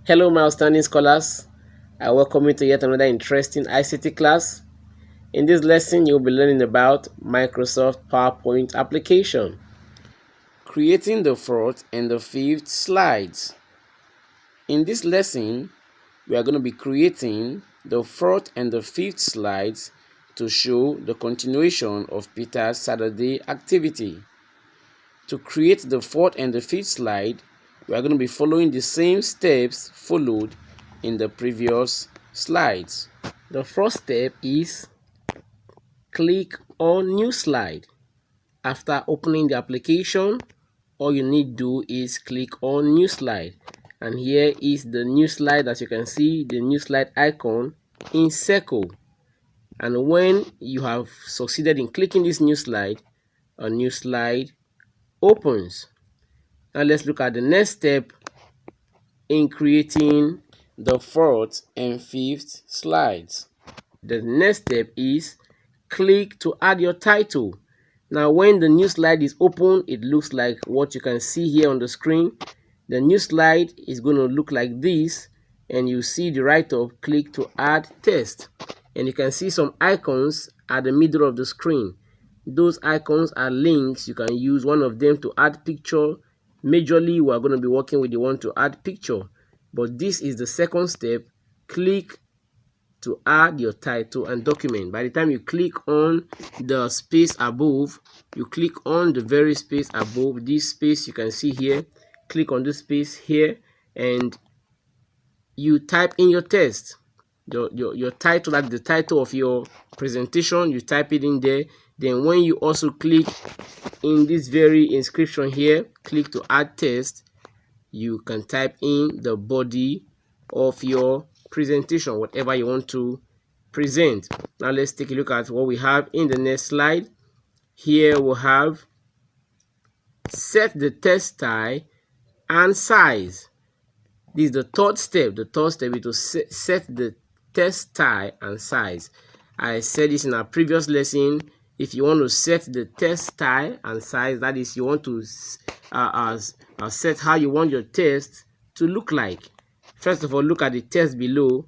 Hello, my outstanding scholars. I welcome you to yet another interesting ICT class. In this lesson, you'll be learning about Microsoft PowerPoint application, creating the fourth and the fifth slides. In this lesson, we are going to be creating the fourth and the fifth slides to show the continuation of Peter's Saturday activity. To create the fourth and the fifth slide, we are going to be following the same steps followed in the previous slides. The first step is click on new slide. After opening the application, all you need to do is click on new slide, and here is the new slide. As you can see, the new slide icon in circle. And when you have succeeded in clicking this new slide, a new slide opens. Now let's look at the next step in creating the fourth and fifth slides. The next step is click to add your title. Now when the new slide is open, it looks like what you can see here on the screen. The new slide is going to look like this, and you see the right up, click to add text, and you can see some icons at the middle of the screen. Those icons are links. You can use one of them to add picture. Majorly, we are going to be working with the one to add picture, but this is the second step. Click to add your title and document. By the time you click on the space above, you click on the very space above, this space you can see here, click on this space here, and you type in your text, your title, like the title of your presentation. You type it in there. Then when you also click in this very inscription here, click to add text, you can type in the body of your presentation, whatever you want to present. Now let's take a look at what we have in the next slide. Here we have set the text style and size. This is the third step. The third step is to set the text style and size. I said this in our previous lesson. If you want to set the text style and size, that is, you want to set how you want your text to look like. First of all, look at the text below.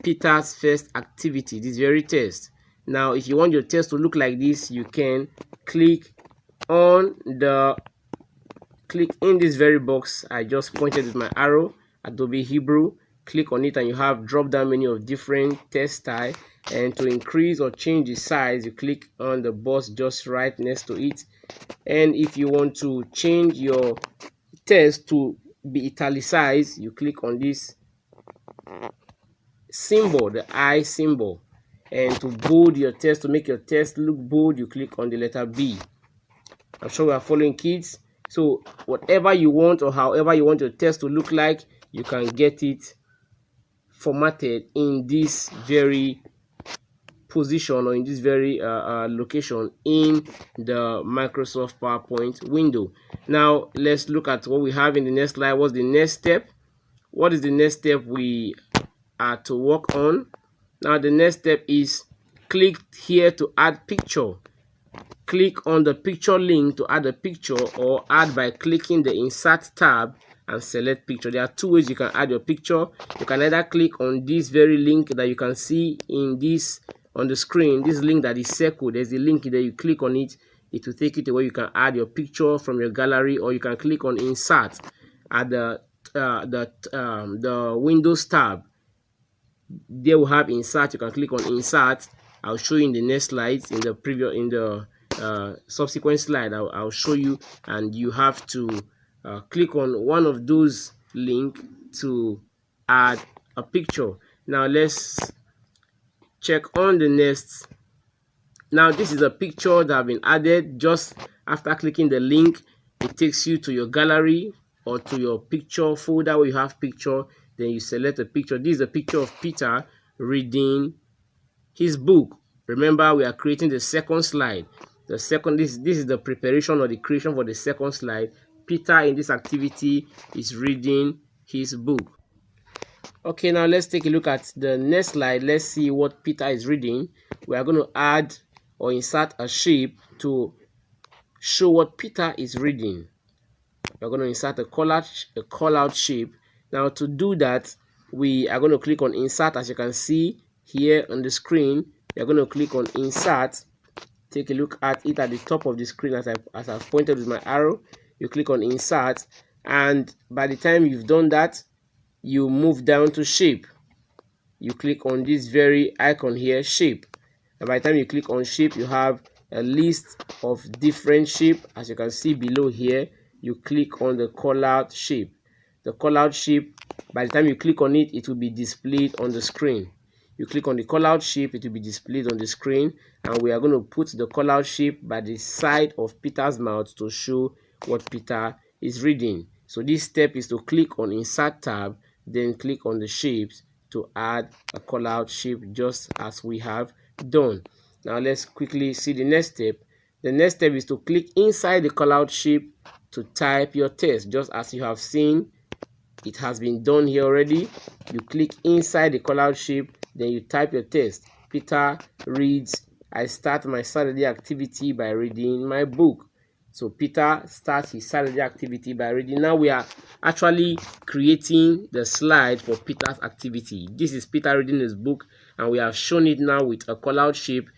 Peter's first activity, this very text. Now, if you want your text to look like this, you can click in this very box I just pointed with my arrow, Adobe Hebrew. Click on it, and you have drop down menu of different text style. And to increase or change the size, you click on the box just right next to it. And if you want to change your text to be italicized, you click on this symbol, the I symbol. And to bold your text, to make your text look bold, you click on the letter B. I'm sure we are following, kids. So whatever you want or however you want your text to look like, you can get it formatted in this very position or in this very location in the Microsoft PowerPoint window. Now let's look at what we have in the next slide. What's the next step? What is the next step we are to work on? Now the next step is click here to add picture. Click on the picture link to add a picture, or add by clicking the insert tab and select picture. There are two ways you can add your picture. You can either click on this very link that you can see in this on the screen, this link that is circled. There's a link there. You click on it, it will take you to where you can add your picture from your gallery, or you can click on insert at the Windows tab. There we have insert. You can click on insert. I'll show you in the next slides. In the subsequent slide, I'll show you, and you have to click on one of those links to add a picture. Now let's check on the next. Now this is a picture that have been added. Just after clicking the link, it takes you to your gallery or to your picture folder where you have picture. Then you select a picture. This is a picture of Peter reading his book. Remember, we are creating the second slide. The second, this is the preparation or the creation for the second slide. Peter in this activity is reading his book. Okay, now let's take a look at the next slide. Let's see what Peter is reading. We are going to add or insert a shape to show what Peter is reading. We're going to insert a call out shape. Now to do that, we are going to click on insert. As you can see here on the screen, you're going to click on insert. Take a look at it at the top of the screen as I've pointed with my arrow. You click on insert, and by the time you've done that, you move down to shape. You click on this very icon here, shape, and by the time you click on shape, you have a list of different shape. As you can see below here, you click on the call out shape. The call out shape, by the time you click on it, it will be displayed on the screen. You click on the call out shape, it will be displayed on the screen, and we are going to put the call out shape by the side of Peter's mouth to show what Peter is reading. So this step is to click on insert tab, then click on the shapes to add a call out shape, just as we have done. Now let's quickly see the next step. The next step is to click inside the call out shape to type your text, just as you have seen it has been done here already. You click inside the call out shape, then you type your text. Peter reads, I start my Saturday activity by reading my book. So Peter starts his Saturday activity by reading. Now we are actually creating the slide for Peter's activity. This is Peter reading his book, and we have shown it now with a call out shape,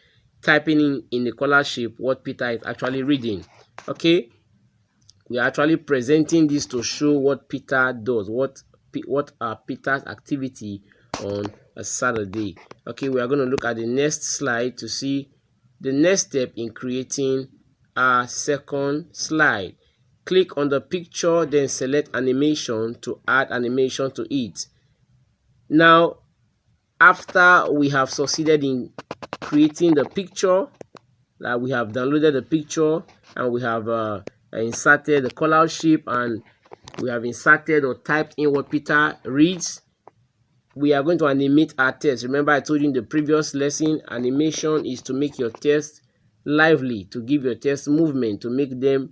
typing in the call out shape what Peter is actually reading. Okay, we are actually presenting this to show what Peter does, what are Peter's activity on a Saturday. Okay, we are going to look at the next slide to see the next step in creating our second slide. Click on the picture, then select animation to add animation to it. Now, after we have succeeded in creating the picture, that we have downloaded the picture and we have inserted the call out shape, and we have inserted or typed in what Peter reads, we are going to animate our text. Remember, I told you in the previous lesson, animation is to make your text lively, to give your text movement, to make them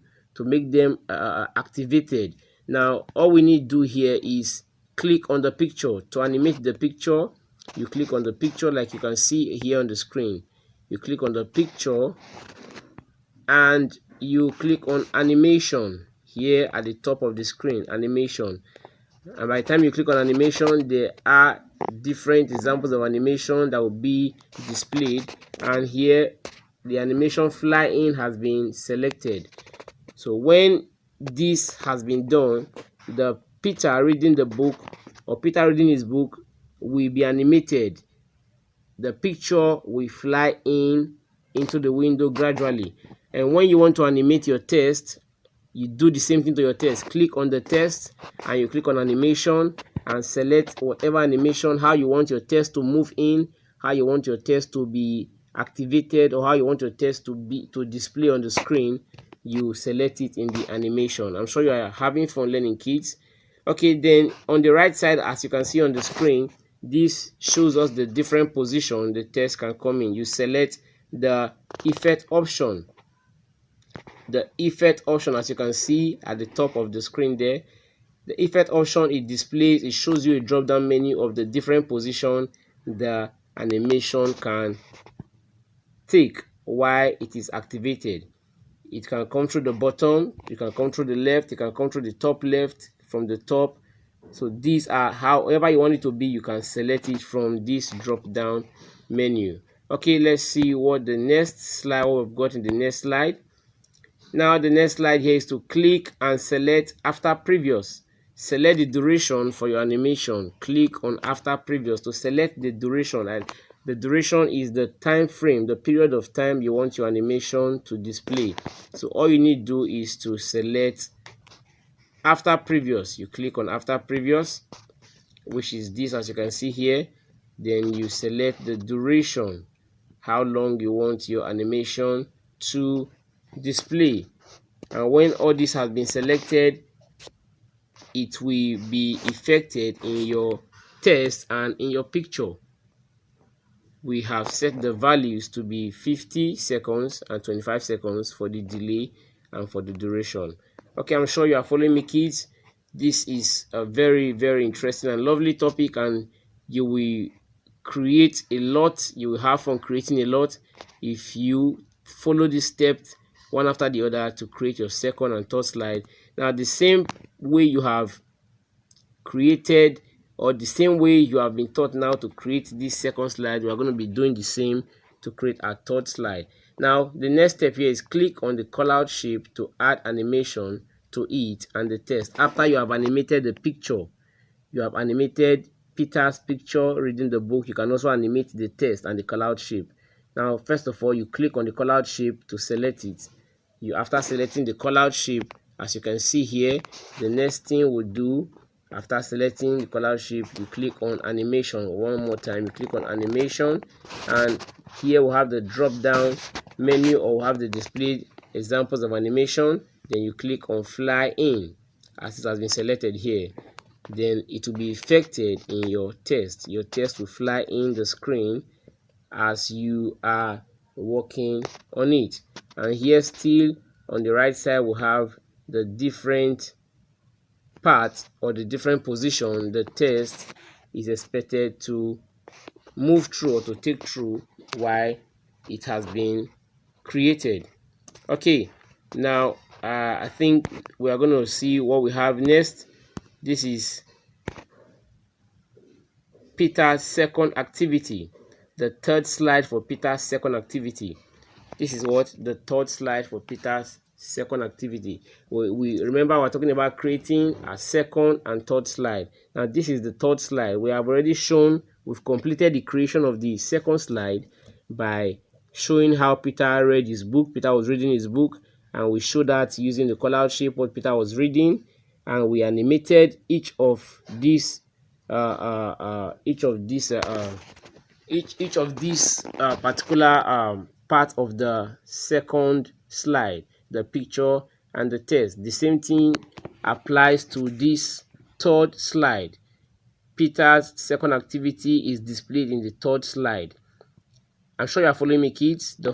activated. Now all we need to do here is click on the picture. To animate the picture, you click on the picture like you can see here on the screen. You click on the picture and you click on animation here at the top of the screen, animation. And by the time you click on animation, there are different examples of animation that will be displayed, and here the animation fly in has been selected. So when this has been done, the Peter reading the book, or Peter reading his book, will be animated. The picture will fly into the window gradually. And when you want to animate your text, you do the same thing to your text. Click on the text and you click on animation and select whatever animation, how you want your text to move in, how you want your text to be activated, or how you want your text to display on the screen. You select it in the animation. I'm sure you are having fun learning, kids. Okay, then on the right side, as you can see on the screen, this shows us the different position the text can come in. You select the effect option. The effect option, as you can see at the top of the screen there, the effect option, it shows you a drop down menu of the different position the animation can take while it is activated. It can come through the bottom, it can come through the left, it can come through the top left, from the top. So these are, however you want it to be, you can select it from this drop down menu. Okay, let's see what the next slide, what we've got in the next slide. Now the next slide here is to click and select after previous. Select the duration for your animation. Click on after previous to select the duration, and the duration is the time frame, the period of time you want your animation to display. So all you need to do is to select after previous. You click on after previous, which is this, as you can see here. Then you select the duration, how long you want your animation to display. And when all this has been selected, it will be affected in your text and in your picture. We have set the values to be 50 seconds and 25 seconds for the delay and for the duration. Okay, I'm sure you are following me, kids. This is a very, very interesting and lovely topic, and you will create a lot. You will have fun creating a lot if you follow these steps one after the other to create your second and third slide. Now, the same way you have created, or the same way you have been taught now to create this second slide, we are going to be doing the same to create our third slide. Now, the next step here is click on the callout shape to add animation to it and the text. After you have animated the picture, you have animated Peter's picture reading the book, you can also animate the text and the callout shape. Now, first of all, you click on the callout shape to select it. After selecting the callout shape, as you can see here, the next thing we'll do, after selecting the callout shape, you click on animation. One more time, you click on animation, and here we'll have the drop down menu, or we'll have the displayed examples of animation. Then you click on fly in, as it has been selected here. Then it will be affected in your test. Your test will fly in the screen as you are working on it. And here still on the right side, we'll have the different parts or the different position the test is expected to move through or to take through while it has been created. Okay, now I think we are going to see what we have next. This is Peter's second activity, the third slide for Peter's second activity. This is what the third slide for Peter's second activity. We remember we're talking about creating a second and third slide. Now this is the third slide. We have already shown, we've completed the creation of the second slide by showing how Peter read his book. Peter was reading his book, and we showed that using the callout shape what Peter was reading, and we animated each of these particular part of the second slide, the picture and the text. The same thing applies to this third slide. Peter's second activity is displayed in the third slide. I'm sure you are following me, kids. The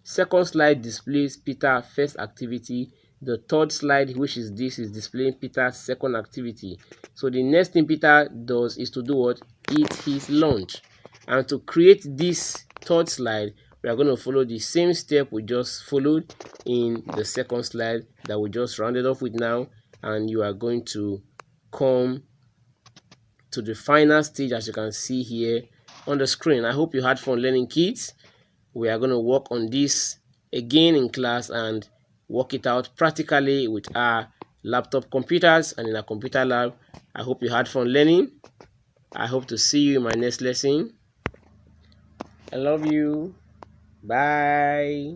second slide displays Peter's first activity. The third slide, which is this, is displaying Peter's second activity. So the next thing Peter does is to do what? Eat his lunch. And to create this third slide, we are going to follow the same step we just followed in the second slide that we just rounded off with now. And you are going to come to the final stage, as you can see here on the screen. I hope you had fun learning, kids. We are going to work on this again in class and work it out practically with our laptop computers and in our computer lab. I hope you had fun learning. I hope to see you in my next lesson. I love you. Bye.